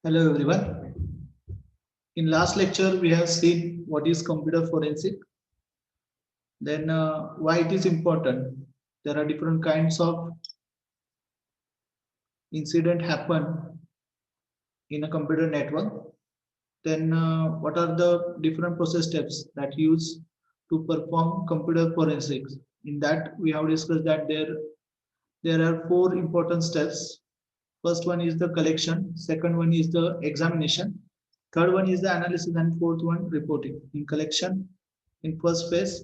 Hello everyone. In last lecture, we have seen what is computer forensic, then why it is important. There are different kinds of incident happen in a computer network. Then what are the different process steps that use to perform computer forensics? In that, we have discussed that there are four important steps. First one is the collection, second one is the examination, third one is the analysis, and fourth one reporting. In collection, in first phase,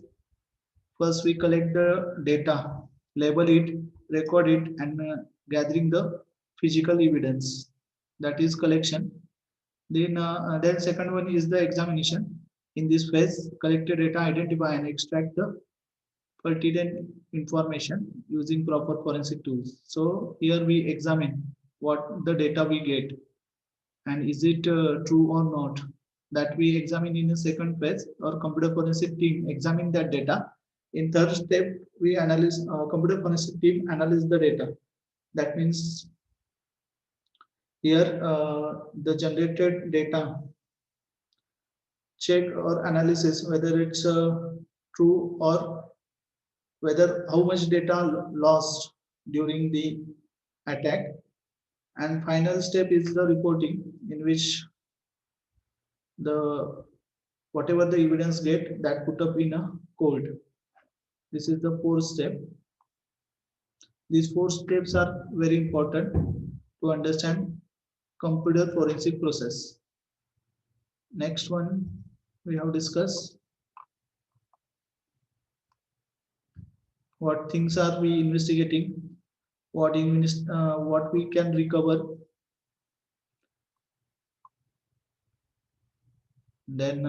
first we collect the data, label it, record it, and gathering the physical evidence. That is collection. Then second one is the examination. In this phase, collected data identify and extract the pertinent information using proper forensic tools. So here we examine what the data we get and is it true or not. That we examine in the second phase. Our computer forensic team examine that data. In third step, we analyze. Computer forensic team analyze the data. That means here the generated data check or analysis whether it's true or whether how much data lost during the attack. And final step is the reporting, in which the whatever the evidence get that put up in a code. This is the fourth step. These four steps are very important to understand computer forensic process. Next one we have discussed what things are we investigating, what we can recover, then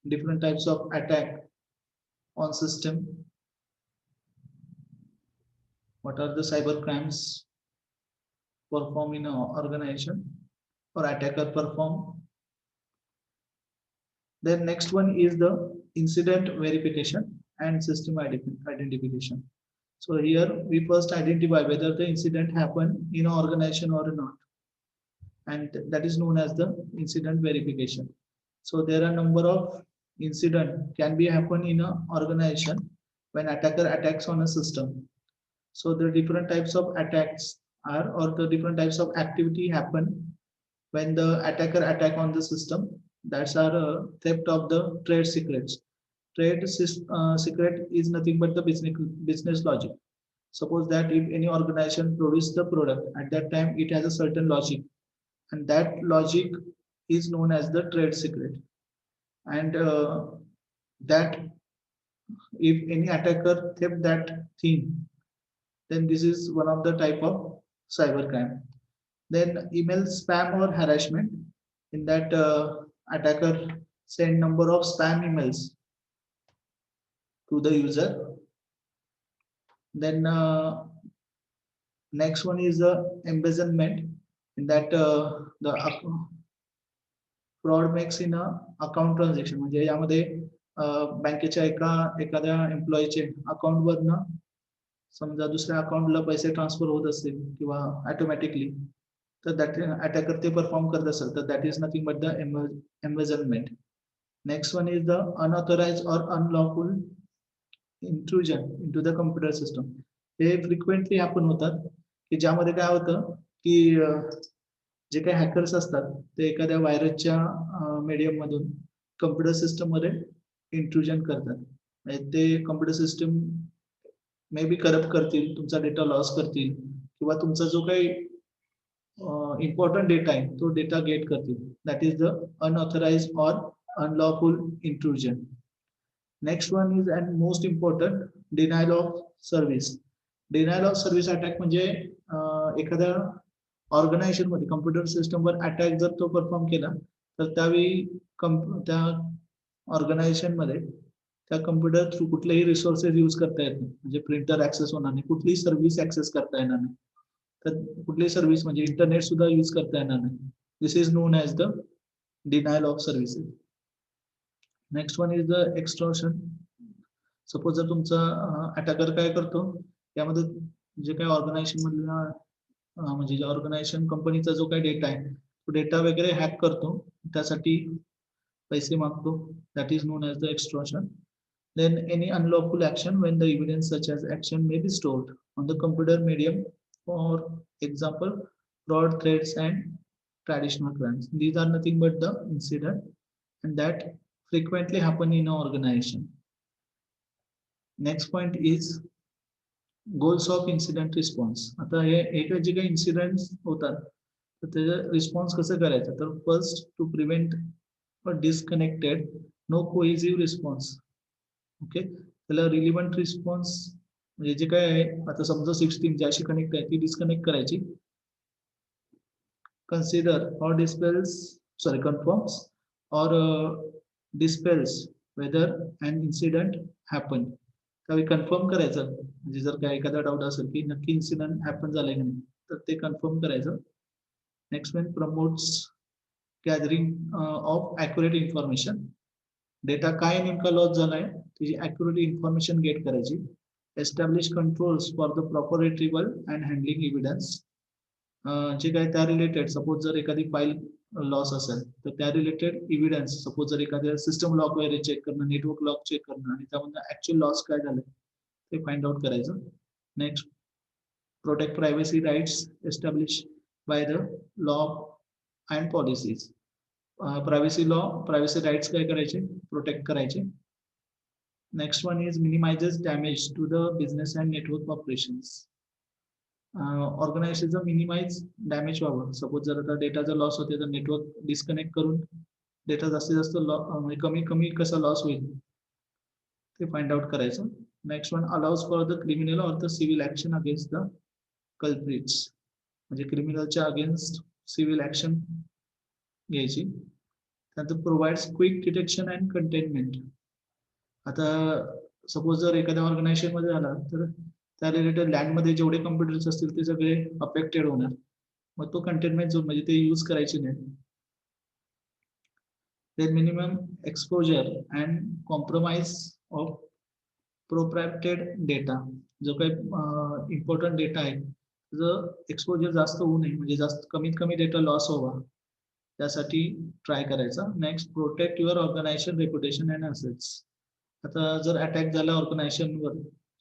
different types of attack on system, what are the cyber crimes performed in an organization or attacker perform. Then next one is the incident verification and system identification. So here we first identify whether the incident happened in an organization or not, and that is known as the incident verification. So there are number of incident can be happen in an organization when attacker attacks on a system. So the different types of attacks are, or the different types of activity happen when the attacker attack on the system. That's our theft of the trade secrets. Secret is nothing but the business logic. Suppose that if any organization produce the product, at that time it has a certain logic, and that logic is known as the trade secret. And that if any attacker theft that thing, then this is one of the type of cybercrime. Then email spam or harassment. In that attacker send number of spam emails to the user. Then next one is the embezzlement. In that the fraud makes in a account transaction. म्हणजे यामध्ये बँकेच्या एखाद्या एम्प्लॉईचे अकाउंटवरनं समजा दुसऱ्या अकाउंटला पैसे transfer होत असतील किंवा ऑटोमॅटिकली, तर दॅट अटॅकर ते परफॉर्म करत असेल तर that is nothing but the embezzlement. Next one is the unauthorise or unlawful intrusion into the computer system. हे फ्रिक्वेंटली हॅपन होतात की ज्यामध्ये काय होतं की जे काही हॅकर्स असतात ते एखाद्या व्हायरसच्या मीडियम मधून कम्प्युटर सिस्टम मध्ये इंट्रुजन करतात. ते computer system may be corrupt करतील, तुमचा डेटा लॉस करतील किंवा तुमचा जो काही इम्पॉर्टंट डेटा आहे तो डेटा गेट करतील. That is the unauthorise or unlawful intrusion. Next one is and most important denial of service. Denial of service attack म्हणजे एखाद्या ऑर्गनायझेशन मध्ये कम्प्युटर सिस्टमवर अटॅक जर तो परफॉर्म केला तर त्यावेळी त्या ऑर्गनायझेशन मध्ये त्या कम्प्युटर थ्रू कुठलेही रिसोर्सेस यूज करता येत नाही. म्हणजे प्रिंटर ऍक्सेस होणार नाही, कुठलीही सर्व्हिस ऍक्सेस करता येणार नाही, तर कुठलीही सर्व्हिस म्हणजे इंटरनेट सुद्धा यूज करता येणार नाही. This is known as the denial of services. Next one is the extortion. Suppose जर तुमचा अटॅकर काय करतो, त्यामध्ये जे काही ऑर्गनायझेशन मधला म्हणजे ऑर्गनायझेशन कंपनीचा जो काही डेटा आहे डेटा वगैरे हॅक करतो, त्यासाठी पैसे मागतो, that is known as the extortion. Then any unlawful action when the evidence such as action may be stored on the computer medium, for example fraud, threats and traditional crimes. These are nothing but the incident and that frequently happen in an organization. Next point is goals of incident response. आता हे जे काही incidents होतात तर त्याचा response कसं करायचं, तर first to prevent disconnected no cohesive response. Okay, त्याला रिलिव्हंट रिस्पॉन्स म्हणजे जे काय आहे, आता समजा 16 ज्याशी कनेक्ट आहे ती डिस्कनेक्ट करायची. कन्सिडर और डिस्पेल्स सॉरी कन्फर्म्स और डिस्पेल्स वेदर अन इन्सिडेंट हॅपन. त्यावेळी कन्फर्म करायचं, म्हणजे जर काय एखादा डाऊट असेल की नक्की इन्सिडेंट हॅपन झालाय की नाही तर ते कन्फर्म करायचं. Next one promotes gathering of accurate information. Data काय नेमका लॉस झालाय त्याची ॲक्युरेट इन्फॉर्मेशन गेट करायची. Establish controls for the proper retrieval and handling evidence. जे काय त्या रिलेटेड, सपोज जर एखादी फाईल लॉस असेल तर त्या रिलेटेड इव्हिडन्स, सपोज जर एखाद्या सिस्टम लॉक वगैरे चेक करणं, नेटवर्क लॉक चेक करणं आणि त्यामध्ये ऍक्च्युअल लॉस काय झालं ते फाइंड आउट करायचं. Next protect privacy rights establish by the law and policies. Privacy law, privacy rights काय करायचे, प्रोटेक्ट करायचे. Next one is minimises damage to the business and network operations. ऑर्गनायझेशनचा मिनिमाइज डॅमेज व्हावं. Suppose जर आता डेटाचा loss होते तर नेटवर्क डिस्कनेक्ट करून डेटा जास्तीत जास्त म्हणजे कमी कमी कसा लॉस होईल ते फाइंड आउट करायचं. Next one allows for the criminal or the civil action against the culprits. म्हणजे क्रिमिनलच्या अगेन्स्ट सिव्हिल ऍक्शन घ्यायची. त्यानंतर provides quick detection and containment. आता सपोज जर एखाद्या ऑर्गनायझेशन मध्ये झाला तर त्या रिलेटेड लँडमध्ये जेवढे कम्प्युटर्स असतील ते सगळे अफेक्टेड होणार, मग तो कंटेनमेंट झोन म्हणजे ते यूज करायचे नाही. then minimum exposure and compromise of proprietary data. जो काही इम्पॉर्टंट डेटा आहे त्याचं एक्सपोजर जास्त होऊ नये, म्हणजे जास्त कमीत कमी डेटा लॉस व्हावा त्यासाठी ट्राय करायचा. Next protect your organization reputation and assets. आता जर अटॅक झाला ऑर्गनायझेशनवर,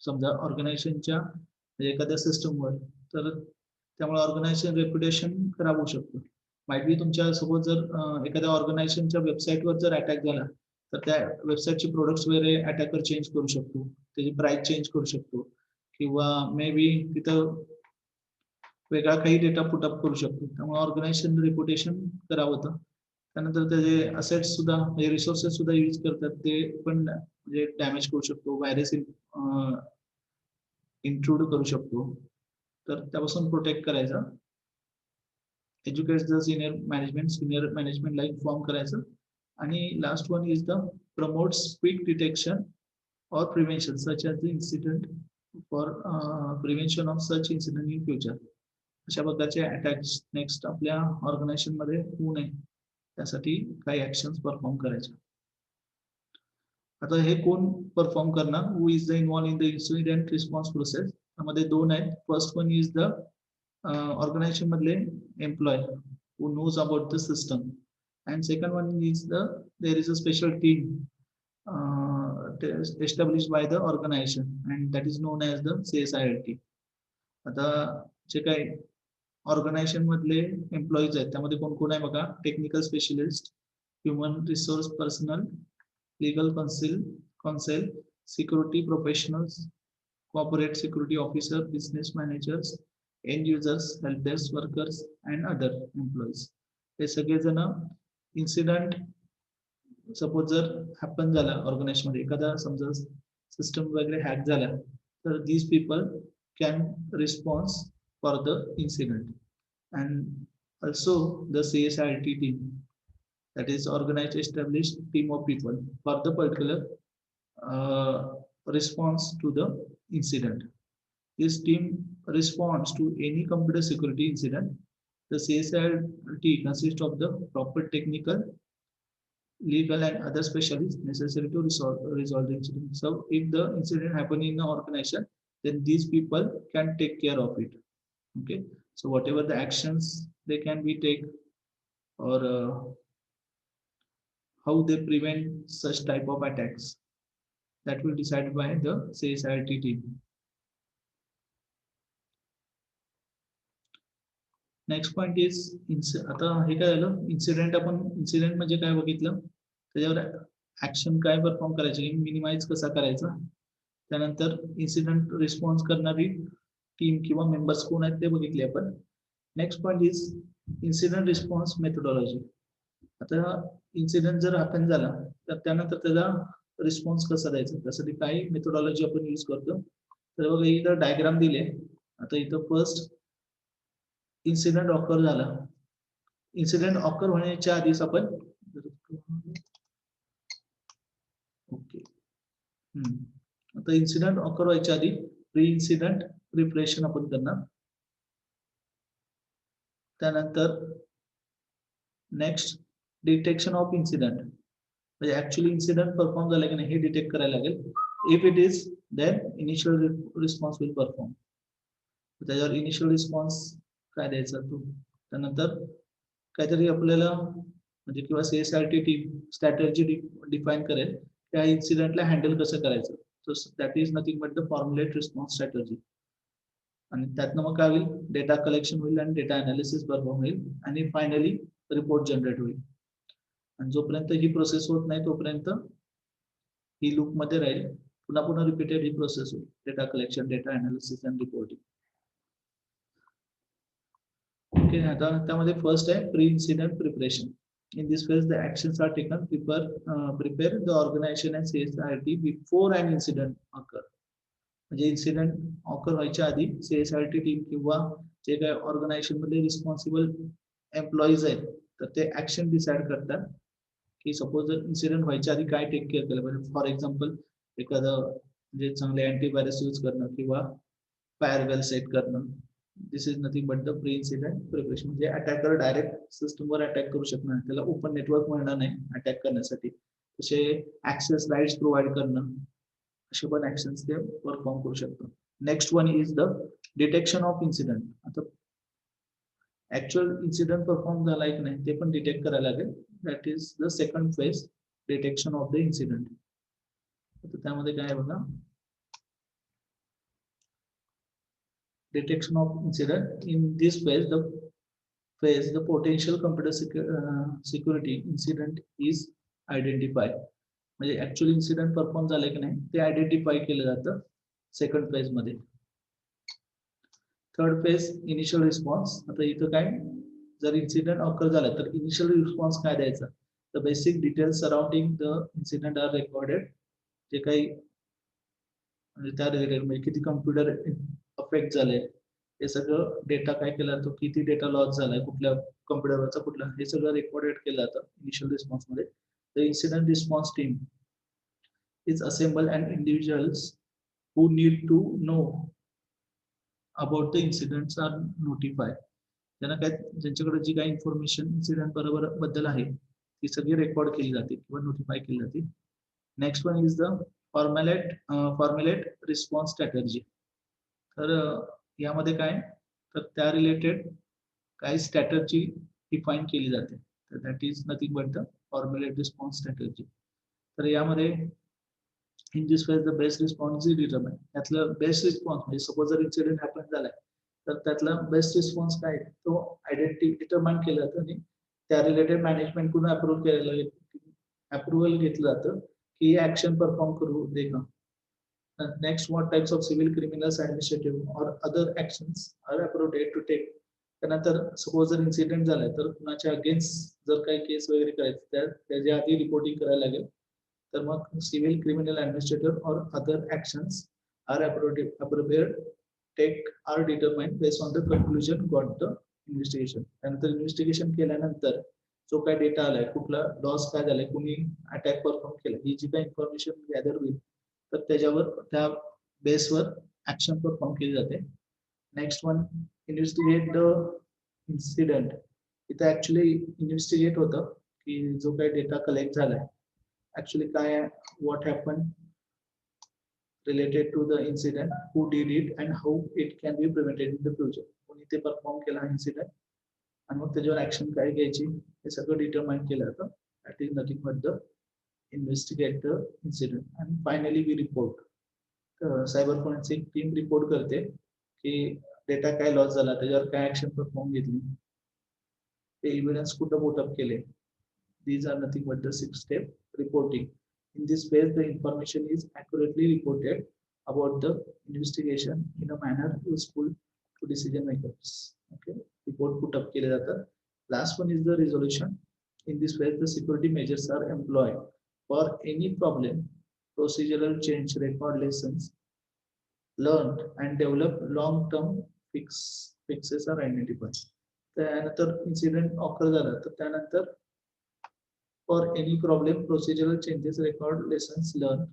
समजा ऑर्गनायझेशनच्या म्हणजे एखाद्या सिस्टमवर, तर त्यामुळे ऑर्गनायझेशन रेप्युटेशन खराब होऊ शकतं. माइट बी तुमच्या सोबत जर एखाद्या ऑर्गनायझेशनच्या वेबसाईटवर जर अटॅक झाला तर त्या वेबसाईटचे प्रोडक्ट्स वगैरे अटॅकर चेंज करू शकतो, त्याची प्राइस चेंज करू शकतो किंवा मे बी तिथं वेगळा काही डेटा पुटअप करू शकतो. त्यामुळे ऑर्गनायझेशन रेप्युटेशन खराब होतं. त्यानंतर त्याचे असेट्स सुद्धा म्हणजे रिसोर्सेस सुद्धा यूज करतात ते पण म्हणजे डॅमेज करू शकतो, व्हायरस इंट्रूड करू शकतो, तर त्यापासून प्रोटेक्ट करायचा. Educate the senior management like form करायचं. आणि last one is the promotes quick detection or prevention such as the incident for prevention of such incident in future. अशा प्रकारचे अटॅक्स नेक्स्ट आपल्या ऑर्गनायझेशन मध्ये होऊ नये त्यासाठी काही ऍक्शन्स परफॉर्म करायचे. आता हे कोण परफॉर्म करणार, who is the involve in the incident response process. त्यामध्ये दोन आहेत. First one is the organization मधले employ who knows about the system, and second one is there is a special team established by the organization and that is known as the CSIRT. आता जे काही organisation मधले employees आहेत त्यामध्ये कोण कोण आहे बघा. Technical specialist, human resource personal, legal council, security professionals, corporate security officer, business managers, end users, help desk workers and other employees. हे सगळेजण इन्सिडेंट सपोज जर हॅपन झाला ऑर्गनायझेशन मध्ये, एखादा समजा सिस्टम वगैरे हॅक झाला तर these people can response for the incident. And also the CSIRT team, that is organized established team of people for the particular response to the incident. This team responds to any computer security incident. The CSIRT consists of the proper technical, legal and other specialists necessary to resolve the incident. So if the incident happen in an organization, then these people can take care of it. Okay, so whatever the actions they can be take or how they prevent such type of attacks. That will decided by the CSIRT team. Next point is आता हे काय झालं incident आपण incident म्हणजे काय बघितलं त्याच्यावर action काय परफॉर्म करायचे मिनिमाइज कसा करायचा त्यानंतर इन्सिडेंट रिस्पॉन्स करणारी टीम किंवा मेंबर्स कोण आहेत ते बघितले आपण next point is incident response methodology आता इन्सिडेंट जर हॅपन झाला तर त्यानंतर त्याचा रिस्पॉन्स कसा द्यायचा त्यासाठी काय मेथोडॉलॉजी आपण यूज करतो तर बघा इथं डायग्राम दिले आता इथं फर्स्ट इन्सिडेंट ऑकर झाला इन्सिडेंट ऑकर होण्याच्या आधीच आपण ओके आता इन्सिडेंट ऑकर व्हायच्या आधी प्री इन्सिडेंट प्रिपरेशन आपण करणार त्यानंतर नेक्स्ट डिटेक्शन ऑफ इन्सिडेंट म्हणजे ऍक्च्युअली इन्सिडेंट परफॉर्म झाला की नाही हे डिटेक्ट करायला लागेल if it is then initial response will perform त्याच्यावर इनिशियल रिस्पॉन्स काय द्यायचा तो त्यानंतर काहीतरी आपल्याला म्हणजे किंवा सीएसआरटी टीम स्ट्रॅटेजी डिफाईन करेल त्या इन्सिडेंटला हँडल कसं करायचं so that is nothing but the formulate response strategy आणि त्यातनं मग काय होईल डेटा कलेक्शन होईल आणि डेटा अनालिसिस परफॉर्म होईल आणि फायनली रिपोर्ट जनरेट होईल आणि जोपर्यंत ही प्रोसेस होत नाही तोपर्यंत ही लूप मध्ये राहील पुन्हा पुन्हा रिपीटेड ही प्रोसेस होईल data collection data analysis and reporting Okay, त्यामध्ये फर्स्ट आहे pre incident preparation in this phase the actions are taken prepare the organization and CSIRT before an incident occur म्हणजे इन्सिडेंट ऑकर व्हायच्या आधी सीएसआरटी team किंवा जे काही organisation मध्ये responsible employees आहेत तर ते ऍक्शन डिसाइड करतात की सपोज जर इन्सिडेंट व्हायच्या आधी काय टेक केअर केलं पाहिजे फॉर एक्झाम्पल एखादं म्हणजे चांगले अँटीव्हायरस यूज करणं किंवा फायरवेल सेट करणं this is nothing but the pre incident preparation म्हणजे अटॅकर डायरेक्ट सिस्टमवर अटॅक करू शकणार त्याला ओपन नेटवर्क मिळणार नाही अटॅक करण्यासाठी तसे ऍक्सेस राईट्स प्रोव्हाइड करणं असे पण ऍक्शन्स ते परफॉर्म करू शकतो next one is the detection of incident आता ऍक्च्युअल इन्सिडेंट परफॉर्म झाला की नाही ते पण डिटेक्ट करायला लागेल that is the second phase detection of the incident त्यामध्ये काय आहे बघा detection of incident in this phase the potential computer security incident is identified म्हणजे ऍक्च्युअल इन्सिडेंट परफॉर्म झाले की नाही ते आयडेंटिफाय केलं जातं सेकंड फेज मध्ये थर्ड फेज इनिशियल रिस्पॉन्स आता इथं काय जर इन्सिडेंट ऑकर झाला तर इनिशियल रिस्पॉन्स काय द्यायचा the basic details surrounding the incident are recorded जे काही म्हणजे त्या रिलेटेड म्हणजे किती कम्प्युटर अफेक्ट झाले हे सगळं डेटा काय केला जातो किती डेटा लॉस झालाय कुठल्या कम्प्युटरवरचा कुठला हे सगळं रेकॉर्डेड केलं जातं इनिशियल रिस्पॉन्स मध्ये the incident response team is assemble and individuals who need to know about the incidents are notify त्यांना काय ज्यांच्याकडे जी काही इन्फॉर्मेशन इन्सिडेंट बरोबर बद्दल आहे ती सगळी रेकॉर्ड केली जाते किंवा नोटिफाय केली जाते next one is the formulate response strategy तर यामध्ये काय तर त्या रिलेटेड काही स्ट्रॅटेजी डिफाईन केली जाते तर that is nothing but the formulate response strategy तर यामध्ये in this phase the best response is determine त्यातलं बेस्ट रिस्पॉन्स म्हणजे सपोज जर इन्सिडेंट हॅपन झालाय तर त्यातला बेस्ट रिस्पॉन्स काय तो डिटरमाइन केला जातो आणि त्या रिलेटेड मॅनेजमेंट कडून अप्रुव्हल घेतलं जातं की ऍक्शन परफॉर्म करू दे का next what types of civil criminals administrative or other actions are appropriate to take त्यानंतर सपोज जर इन्सिडेंट झालाय तर कुणाच्या अगेन्स्ट जर काही केस वगैरे करायचं त्याच्या आधी रिपोर्टिंग करायला लागेल तर मग सिव्हिल क्रिमिनल ऍडमिनिस्ट्रेटर और other actions are appropriate take are determined based on the conclusion got the investigation त्यानंतर इन्व्हेस्टिगेशन केल्यानंतर जो काय डेटा आलाय कुठला लॉस काय झालाय कुणी अटॅक परफॉर्म केला ही जी काही इन्फॉर्मेशन गॅदर होईल तर त्याच्यावर त्या बेसवर ऍक्शन परफॉर्म केली जाते next one investigate the incident इथे ऍक्च्युली इन्व्हेस्टिगेट होतं की जो काही डेटा कलेक्ट झालाय ऍक्च्युली काय what happen related to the incident who did it and how it can be prevented in the future कोणी ते परफॉर्म केला इन्सिडेंट आणि मग त्याच्यावर ऍक्शन काय घ्यायची हे सगळं डिटरमाइन केलं जातं. That is nothing but the investigate the incident आणि finally we report. Cyber forensic team report करते की डेटा काय लॉस झाला, त्याच्यावर काय ऍक्शन परफॉर्म घेतली, ते एव्हिडन्स कुठं पुटअप केले. These are nothing but the 6-step reporting. In this phase, the information is accurately reported about the investigation in a manner useful to decision makers. Okay, report put up केले जातात. Last one is the resolution. In this phase, the security measures are employed for any problem, procedural change, record lessons learned, and develop long-term fixes are identified. त्यानंतर incident occur झाला तर त्यानंतर for any problem, procedural changes, record lessons learned,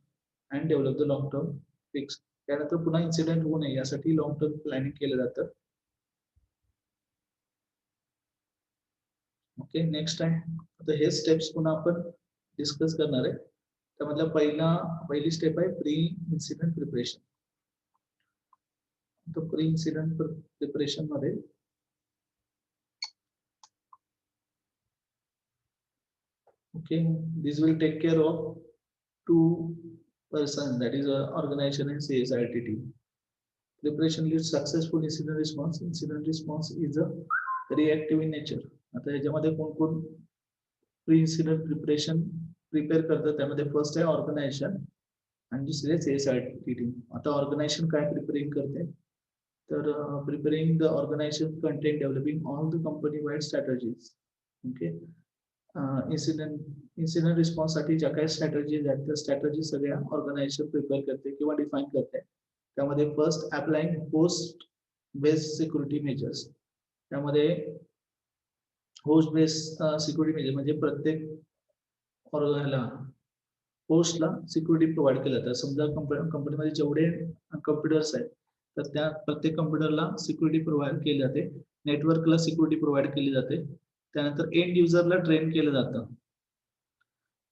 and develop the long term fix. त्यानंतर पुन्हा incident होऊ नये यासाठी long term planning केलं जातं. ओके, नेक्स्ट आहे आता हे स्टेप्स पुन्हा आपण डिस्कस करणार आहे. त्यामधला पहिली स्टेप आहे प्री इन्सिडेंट प्रिपरेशन. तर प्री इन्सिडेंट प्रिपरेशन मध्ये okay, this will take care of two persons, that is organization and CSIT team. Preparation leads successful incident response. Incident response is a reactive in nature. आता याच्यामध्ये कोण कोण pre incident preparation prepare करतात त्यामध्ये first आहे organisation आणि दुसरे CSIT team. आता ऑर्गनायझेशन काय प्रिपेअरिंग करते तर preparing the organization content developing all the company wide strategies. Okay, incident response साठी ज्या काही स्ट्रॅटेजीज आहेत त्या स्ट्रॅटेजी सगळ्या ऑर्गनायझेशन प्रिपेअर करते किंवा डिफाईन करते. त्यामध्ये first applying host based security measures. त्यामध्ये होस्ट बेस्ड सिक्युरिटी मेजर म्हणजे प्रत्येक होस्टला सिक्युरिटी प्रोव्हाइड केलं जातं. समजा कंपनीमध्ये जेवढे कम्प्युटर्स आहेत तर त्या प्रत्येक कम्प्युटरला सिक्युरिटी प्रोव्हाइड केली जाते, नेटवर्कला सिक्युरिटी प्रोव्हाइड केली जाते. त्यानंतर एंड युजरला ट्रेन केलं जातं.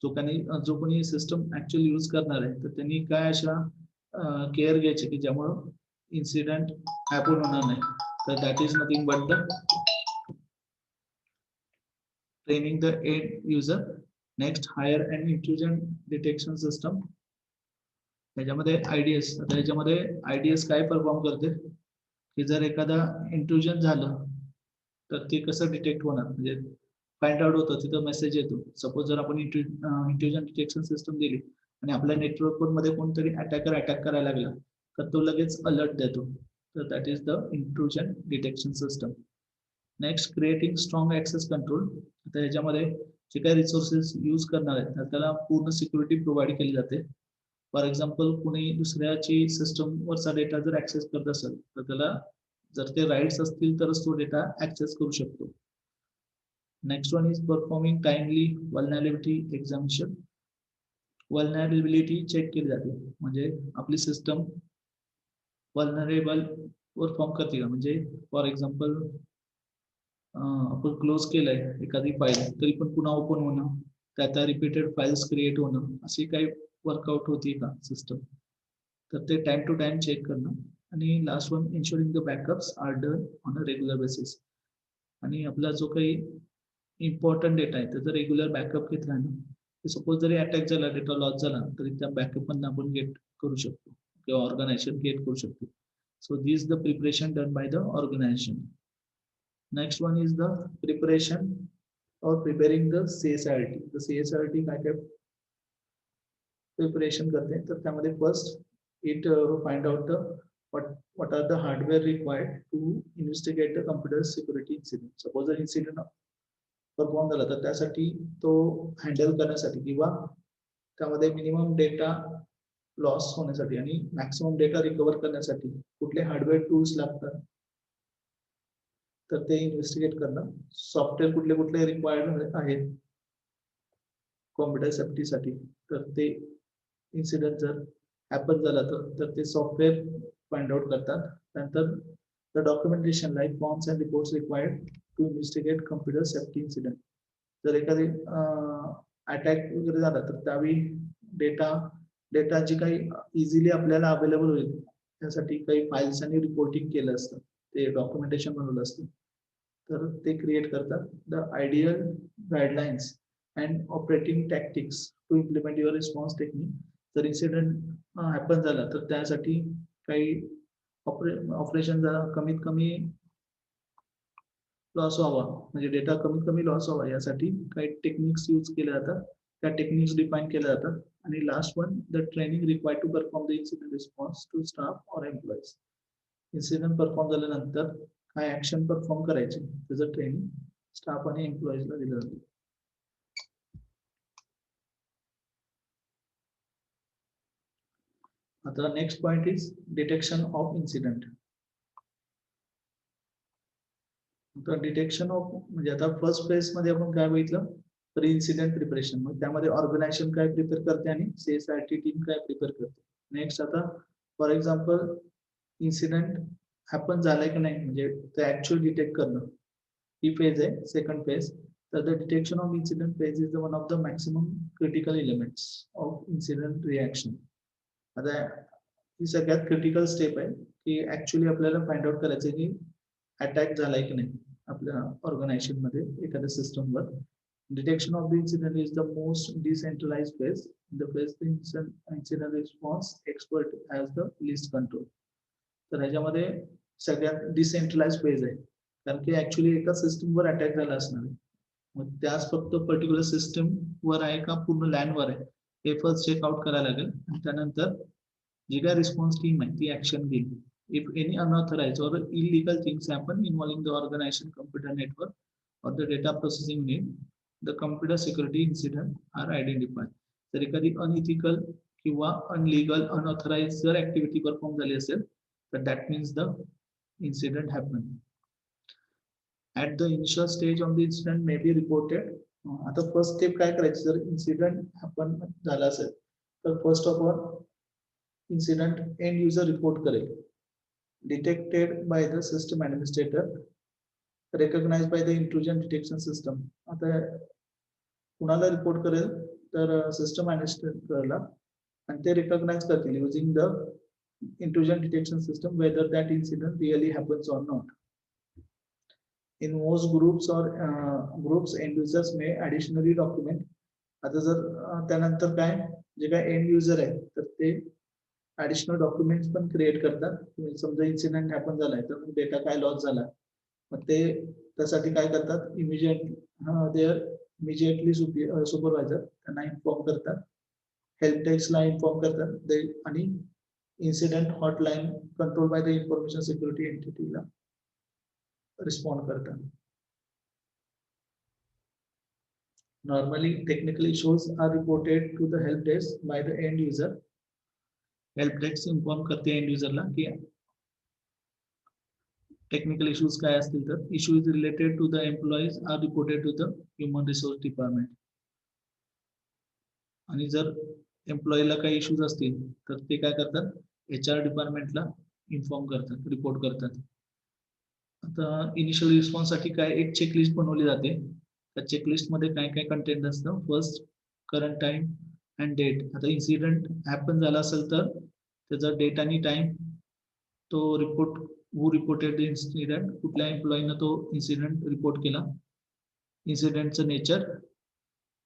जो कोणी सिस्टम ऍक्च्युअली यूज करणार आहे तर त्यांनी काय अशा केअर घ्यायची की ज्यामुळं इन्सिडेंट हॅपन होणार नाही. तर that is nothing but the training the end user. Next hire and intrusion detection system. त्याच्यामध्ये आयडीएस. आता याच्यामध्ये आयडीएस काय परफॉर्म करते की जर एखादा इंट्रुजन झालं तर ते कसं डिटेक्ट होणार म्हणजे फाइंड आउट होतं, तिथं मेसेज येतो. सपोज जर आपण इंट्रुजन डिटेक्शन सिस्टम दिली आणि आपल्या नेटवर्क मध्ये कोणतरी अटॅकर अटॅक करायला लागला तर तो लगेच अलर्ट देतो. तर that is the intrusion detection system. Next creating strong access control. आता याच्यामध्ये जे काही रिसोर्सेस यूज करणार आहेत त्याला पूर्ण सिक्युरिटी प्रोव्हाइड केली जाते. फॉर एक्झाम्पल कुणी दुसऱ्याची सिस्टम वरचा डेटा जर ऍक्सेस करत असेल तर त्याला जर ते राईट्स असतील तरच तो डेटा ऍक्सेस करू शकतो. Next one is performing timely vulnerability examination. Vulnerability check केली जाते म्हणजे आपली सिस्टम व्हलनरेबल परफॉर्म करते का. म्हणजे फॉर एक्झाम्पल आपण क्लोज केलंय एखादी फाईल तरी पण पुन्हा ओपन होणं, त्यात रिपीटेड फाईल्स क्रिएट होणं, अशी काही वर्कआउट होती का सिस्टम. तर ते टाइम टू टाइम चेक करणं. आणि last one ensuring the backups are done on a regular basis. आणि आपला जो काही इम्पॉर्टंट डेटा आहे त्याचा रेग्युलर बॅकअप घेतला ना, सपोज जरी अटॅक झाला, डेटा लॉस झाला तरी त्या बॅकअप मधून आपण गेट करू शकतो किंवा ऑर्गनायझेशन गेट करू शकतो. So this the preparation done by the organization. Next one is the preparation or preparing the CSIT. The CSIT काय काय प्रिपरेशन करते तर त्यामध्ये first it find out the what are the hardware required to investigate the computer security incident. Suppose जर incident perform झाला तर त्यासाठी तो हँडल करण्यासाठी किंवा त्यामध्ये मिनिमम डेटा लॉस होण्यासाठी आणि मॅक्सिमम डेटा रिकव्हर करण्यासाठी कुठले हार्डवेअर टूल्स लागतात तर ते इन्व्हेस्टिगेट करणं. सॉफ्टवेअर कुठले कुठले रिक्वायर्ड आहेत कॉम्प्युटर सेफ्टीसाठी तर ते इन्सिडेंट जर हॅपन झाला तर ते सॉफ्टवेअर फाइंड आउट करतात. त्यानंतर the documentation like forms and reports required to investigate computer safety incident. जर एखादी अटॅक वगैरे झाला तर त्यावेळी डेटा जी काही इझिली आपल्याला अवेलेबल होईल त्यासाठी काही फाईल्स आणि रिपोर्टिंग केलं असतं, ते डॉक्युमेंटेशन बनवलं असतं. तर ते क्रिएट करतात the ideal guidelines and operating tactics to implement your response technique. जर इन्सिडेंट हॅपन झाला तर त्यासाठी काही ऑपरेशन कमीत कमी लॉस व्हावा, म्हणजे डेटा कमीत कमी लॉस व्हावा यासाठी काही टेक्निक्स यूज केल्या जातात. त्या टेक्निक्स डिफाईन केल्या जातात. आणि last one, the training required to perform the incident response to staff or employees. Incident perform झाल्यानंतर काय ऍक्शन परफॉर्म करायचे त्याचं ट्रेनिंग स्टाफ आणि एम्प्लॉईजला दिलं जातं. आता next point is detection of incident. तर डिटेक्शन ऑफ म्हणजे आता फर्स्ट फेज मध्ये आपण काय बघितलं, प्री इन्सिडेंट प्रिपरेशन. मग त्यामध्ये ऑर्गनायझेशन काय प्रिपेअर करते आणि सीएसआरटी टीम काय प्रिपेअर करते. नेक्स्ट आता फॉर एक्झाम्पल इन्सिडेंट हॅपन झालाय की नाही म्हणजे ते ऍक्च्युअल डिटेक्ट करणं, ही फेज आहे सेकंड फेज. तर the detection of incident phase is one of the maximum critical elements of incident reaction. आता ही सगळ्यात क्रिटिकल स्टेप आहे की ऍक्च्युअली आपल्याला फाइंड आउट करायचं की अटॅक झालाय की नाही आपल्या ऑर्गनायझेशन मध्ये एखाद्या सिस्टमवर. Detection of the incident is the most decentralized phase. The phase the incident response expert has the list control. तर ह्याच्यामध्ये सगळ्यात डिसेंट्रलाइज फेज आहे, कारण की ऍक्च्युली एका सिस्टमवर अटॅक झाला असणार आहे. मग त्याच फक्त पर्टिक्युलर सिस्टम वर आहे का पूर्ण लँडवर आहे हे फर्स्ट चेकआउट करायला लागेल. आणि त्यानंतर जी काय रिस्पॉन्स टीम आहे ती ऍक्शन घेईल. If any unauthorized or illegal things happen involving the organization computer network or the data processing need, the computer security incident are identified. तर एखादी अनइथिकल किंवा अनलिगल अनऑथराइज जर ऍक्टिव्हिटी परफॉर्म झाली असेल तर that means the incident happen. At the initial stage of the incident may be reported. आता first step काय करायची जर इन्सिडेंट हॅपन झाला असेल तर first of all incident end user report करेल. Detected by the system administrator, recognized by the intrusion detection system. आता कुणाला रिपोर्ट करेल तर सिस्टम ऍडमिनिस्ट्रेटरला, आणि ते रिकॉग्नाइज करतील using the intrusion detection system whether that incident really happens or not. In most groups or groups end users may additionally document. आता जर त्यानंतर काय जे काय एंड युजर आहे तर ते ऍडिशनल डॉक्युमेंट्स पण क्रिएट करतात. समजा इन्सिडेंट हॅपन झालाय तर डेटा काय लॉस झाला, मग ते त्यासाठी काय करतात इमिजिएटली सुपरवायझर त्यांना इन्फॉर्म करतात, हेल्प डेस्कला इन्फॉर्म करतात आणि incident hotline control by the information security एंटिटीला रिस्पॉन्ड करतात. Normally technical issues are reported to the help desk by the end user. Help desk inform करते एंड युजरला की टेक्निकल इश्यूज काय असतील तर issues related to the employees are reported to the human resource department. आणि जर एम्प्लॉईला काही issues असतील तर ते काय करतात HR डिपार्टमेंटला इन्फॉर्म करतात, रिपोर्ट करतात. आता इनिशियल रिस्पॉन्स साठी काय एक चेकलिस्ट बनवली जाते. त्या चेकलिस्ट मध्ये काय काय कंटेंट असतं. First current time and date. आता इन्सिडेंट हॅपन झाला असेल तर त्याचा डेट आणि टाइम, तो report who reported the incident, कुठल्या एम्प्लॉईनं तो इन्सिडेंट रिपोर्ट केला, इन्सिडेंटचं nature,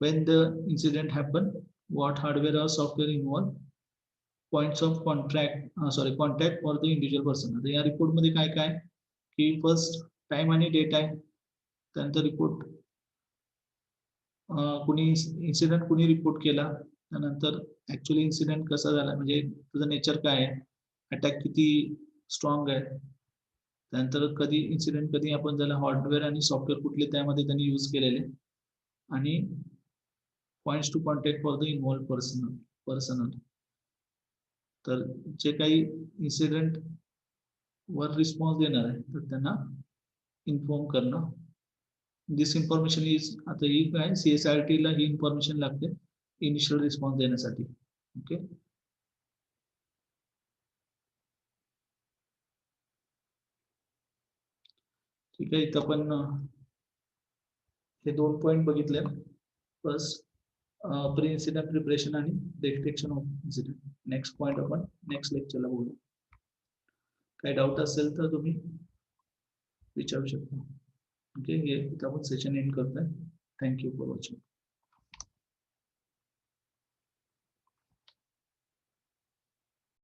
when the incident happened, what hardware or software involved, points of contact for the individual person. आता या रिपोर्ट मध्ये काय काय की फर्स्ट टाइम आणि डेट आहे, त्यानंतर रिपोर्ट कुणी इन्सिडेंट कुणी रिपोर्ट केला, त्यानंतर ऍक्च्युअली इन्सिडेंट कसा झाला म्हणजे तुझं नेचर काय आहे, अटॅक किती स्ट्रॉंग आहे, त्यानंतर कधी इन्सिडेंट कधी आपण झाला, हार्डवेअर आणि सॉफ्टवेअर कुठले त्यामध्ये त्यांनी यूज केलेले, आणि points to contact for the involve personnel. तर जे काही इन्सिडेंट वर रिस्पॉन्स देणार आहे तर त्यांना इन्फॉर्म करणं. दिस इन्फॉर्मेशन इज, आता ही काय CSRT ला ही इन्फॉर्मेशन लागते इनिशियल रिस्पॉन्स देण्यासाठी. ओके, ठीक आहे. इथं आपण हे दोन पॉइंट बघितले. फर्स्ट प्री इन्सिडेंट प्रिपरेशन आणि detection of incident. Next point आपण नेक्स्ट लेक्चरला बोलू. काही डाऊट असेल तर तुम्ही विचारू शकता. ओके, हे इथं आपण सेशन एंड करतोय. Thank you for watching.